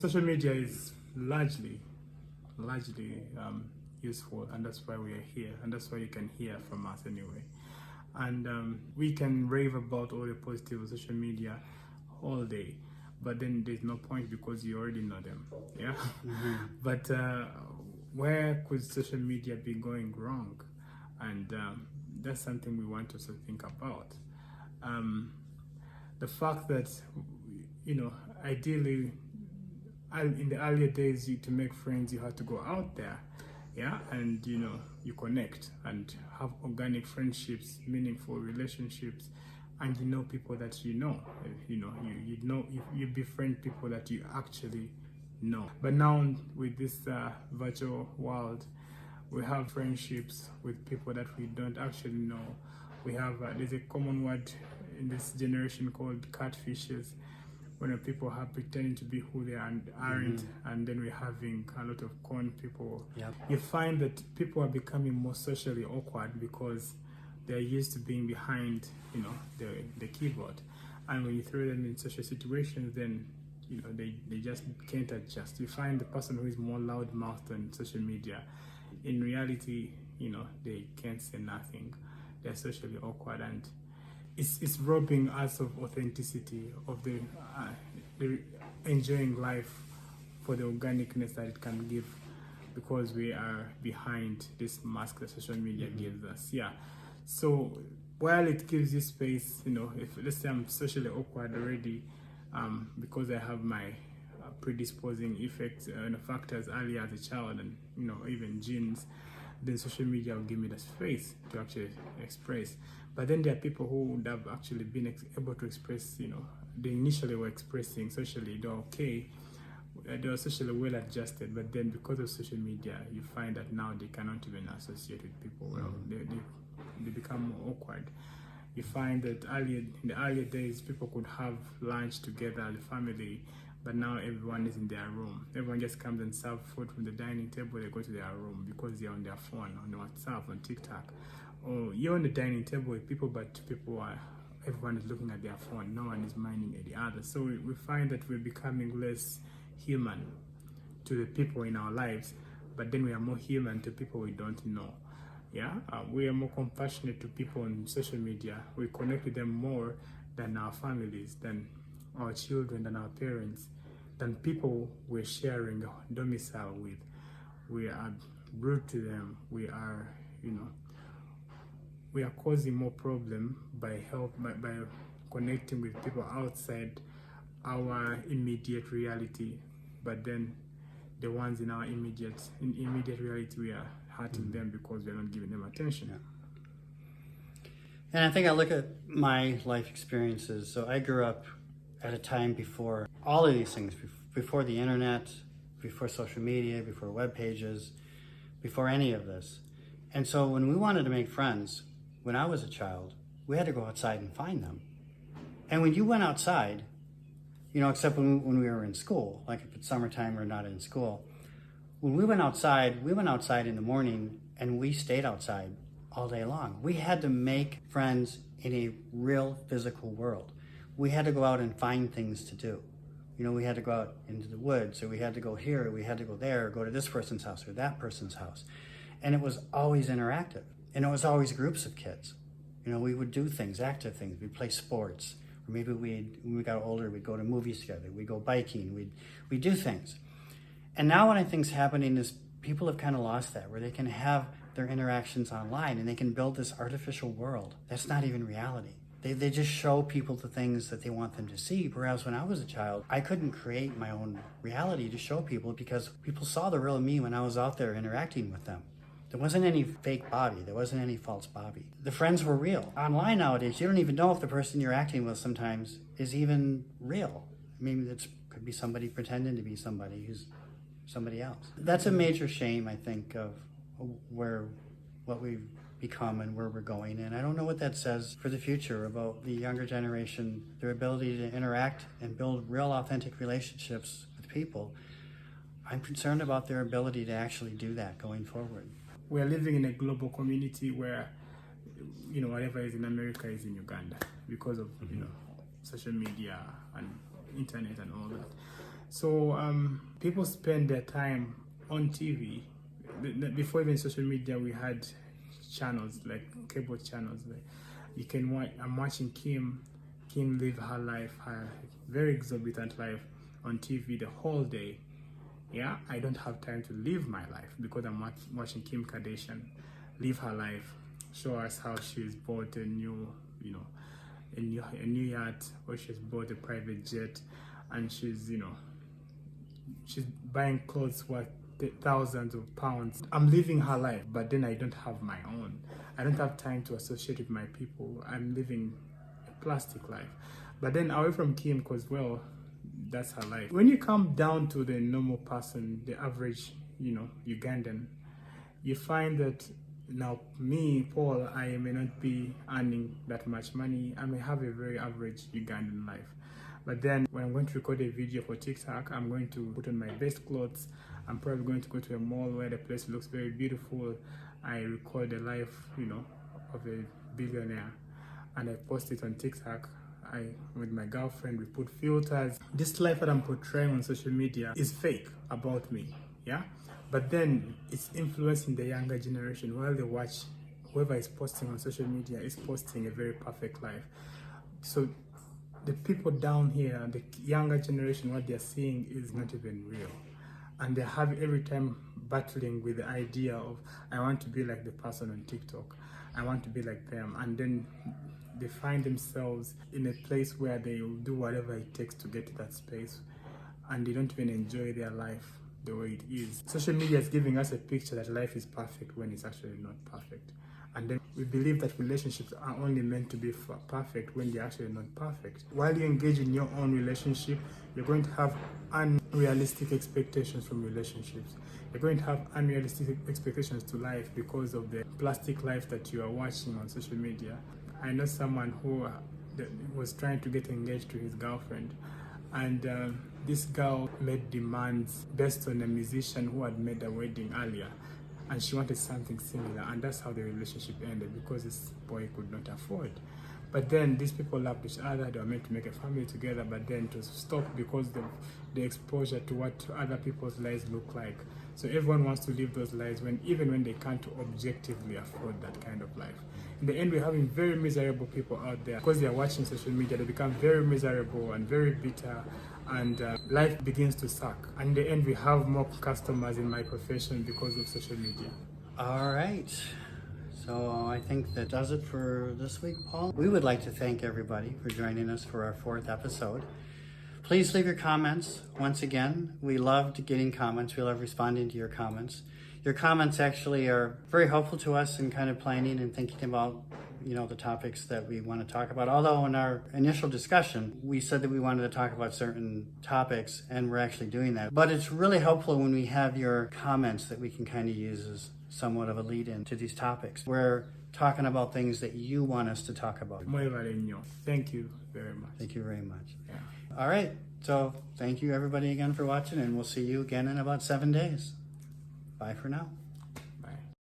Social media is largely useful, and that's why we are here, and that's why you can hear from us anyway. And we can rave about all the positive of social media all day, but then there's no point because you already know them. Yeah. But where could social media be going wrong? And that's something we want to also think about. The fact that, ideally, in the earlier days, to make friends, you had to go out there, yeah, and you connect and have organic friendships, meaningful relationships, and people that you befriend people that you actually know. But now with this virtual world, we have friendships with people that we don't actually know. We have there's a common word in this generation called catfishes, when people are pretending to be who they are and aren't, and then we're having a lot of con people. Yep. You find that people are becoming more socially awkward because they're used to being behind, the keyboard, and when you throw them in social situations, then they just can't adjust. You find the person who is more loud-mouthed on social media, in reality, they can't say nothing. They're socially awkward, and it's robbing us of authenticity, of the enjoying life for the organicness that it can give, because we are behind this mask that social media gives us. Yeah. So while it gives you space, if let's say I'm socially awkward already, because I have my predisposing effects and factors earlier as a child, and even genes, then social media will give me the space to actually express. But then there are people who would have actually been able to express, they initially were expressing socially, they're okay, they were socially well adjusted, but then because of social media, you find that now they cannot even associate with people well. They become more awkward. You find that in the earlier days, people could have lunch together as a family, but now everyone is in their room. Everyone just comes and serves food from the dining table, they go to their room because they're on their phone, on WhatsApp, on TikTok. Or you're on the dining table with people, but everyone is looking at their phone, no one is minding the other. So we find that we're becoming less human to the people in our lives, but then we are more human to people we don't know. Yeah, we are more compassionate to people on social media. We connect with them more than our families, than our children, than our parents, than people we're sharing a domicile with. We are rude to them. We are, we are causing more problem by connecting with people outside our immediate reality. But then the ones in our immediate reality, we are hurting them because we're not giving them attention. Yeah. And I think I look at my life experiences. So I grew up at a time before all of these things, before the internet, before social media, before web pages, before any of this. And so when we wanted to make friends, when I was a child, we had to go outside and find them. And when you went outside, except when we were in school, like if it's summertime or not in school, when we went outside in the morning and we stayed outside all day long. We had to make friends in a real physical world. We had to go out and find things to do. We had to go out into the woods, or we had to go here, or we had to go there, or go to this person's house or that person's house. And it was always interactive. And it was always groups of kids. We would do things, active things. We'd play sports. Or maybe when we got older, we'd go to movies together. We'd go biking. We'd do things. And now what I think is happening is people have kind of lost that, where they can have their interactions online and they can build this artificial world that's not even reality. They just show people the things that they want them to see. Whereas when I was a child, I couldn't create my own reality to show people because people saw the real me when I was out there interacting with them. There wasn't any fake Bobby. There wasn't any false Bobby. The friends were real. Online nowadays, you don't even know if the person you're acting with sometimes is even real. I mean, it could be somebody pretending to be somebody who's somebody else. That's a major shame, I think, of what we've become and where we're going. And I don't know what that says for the future about the younger generation, their ability to interact and build real authentic relationships with people. I'm concerned about their ability to actually do that going forward. We're living in a global community where, whatever is in America is in Uganda because of, social media and internet and all that. So people spend their time on TV. Before even social media, we had channels like cable channels. Like you can watch. I'm watching Kim live her life, her very exorbitant life on TV the whole day. Yeah, I don't have time to live my life because I'm watching Kim Kardashian live her life, show us how she's bought a new, a new yacht, or she's bought a private jet, and she's buying clothes worth thousands of pounds. I'm living her life, but then I don't have my own. I don't have time to associate with my people. I'm living a plastic life. But then away from Kim, because, well, that's her life. When you come down to the normal person, the average, Ugandan, you find that now me, Paul, I may not be earning that much money. I may have a very average Ugandan life. But then when I'm going to record a video for TikTok, I'm going to put on my best clothes. I'm probably going to go to a mall where the place looks very beautiful. I record a life, of a billionaire, and I post it on TikTok. With my girlfriend, we put filters. This life that I'm portraying on social media is fake about me, yeah? But then it's influencing the younger generation. While they watch, whoever is posting on social media is posting a very perfect life. So the people down here, the younger generation, what they're seeing is not even real. And they have every time battling with the idea of, I want to be like the person on TikTok. I want to be like them. And then they find themselves in a place where they will do whatever it takes to get to that space, and they don't even enjoy their life the way it is. Social media is giving us a picture that life is perfect when it's actually not perfect. And then we believe that relationships are only meant to be perfect when they're actually not perfect. While you engage in your own relationship, you're going to have unrealistic expectations from relationships. You're going to have unrealistic expectations to life because of the plastic life that you are watching on social media. I know someone who was trying to get engaged to his girlfriend, and this girl made demands based on a musician who had made a wedding earlier, and she wanted something similar, and that's how the relationship ended, because this boy could not afford. But then these people loved each other, they were meant to make a family together, but then to stop because of the exposure to what other people's lives look like. So everyone wants to live those lives even when they can't objectively afford that kind of life. In the end, we're having very miserable people out there because they are watching social media. They become very miserable and very bitter, and life begins to suck. And in the end, we have more customers in my profession because of social media. All right. So I think that does it for this week, Paul. We would like to thank everybody for joining us for our 4th episode. Please leave your comments. Once again, we loved getting comments. We love responding to your comments. Your comments actually are very helpful to us in kind of planning and thinking about, the topics that we want to talk about. Although in our initial discussion, we said that we wanted to talk about certain topics, and we're actually doing that. But it's really helpful when we have your comments that we can kind of use as somewhat of a lead-in to these topics. We're talking about things that you want us to talk about. Thank you very much. Thank you very much. Yeah. All right. So thank you everybody again for watching, and we'll see you again in about 7 days. Bye for now.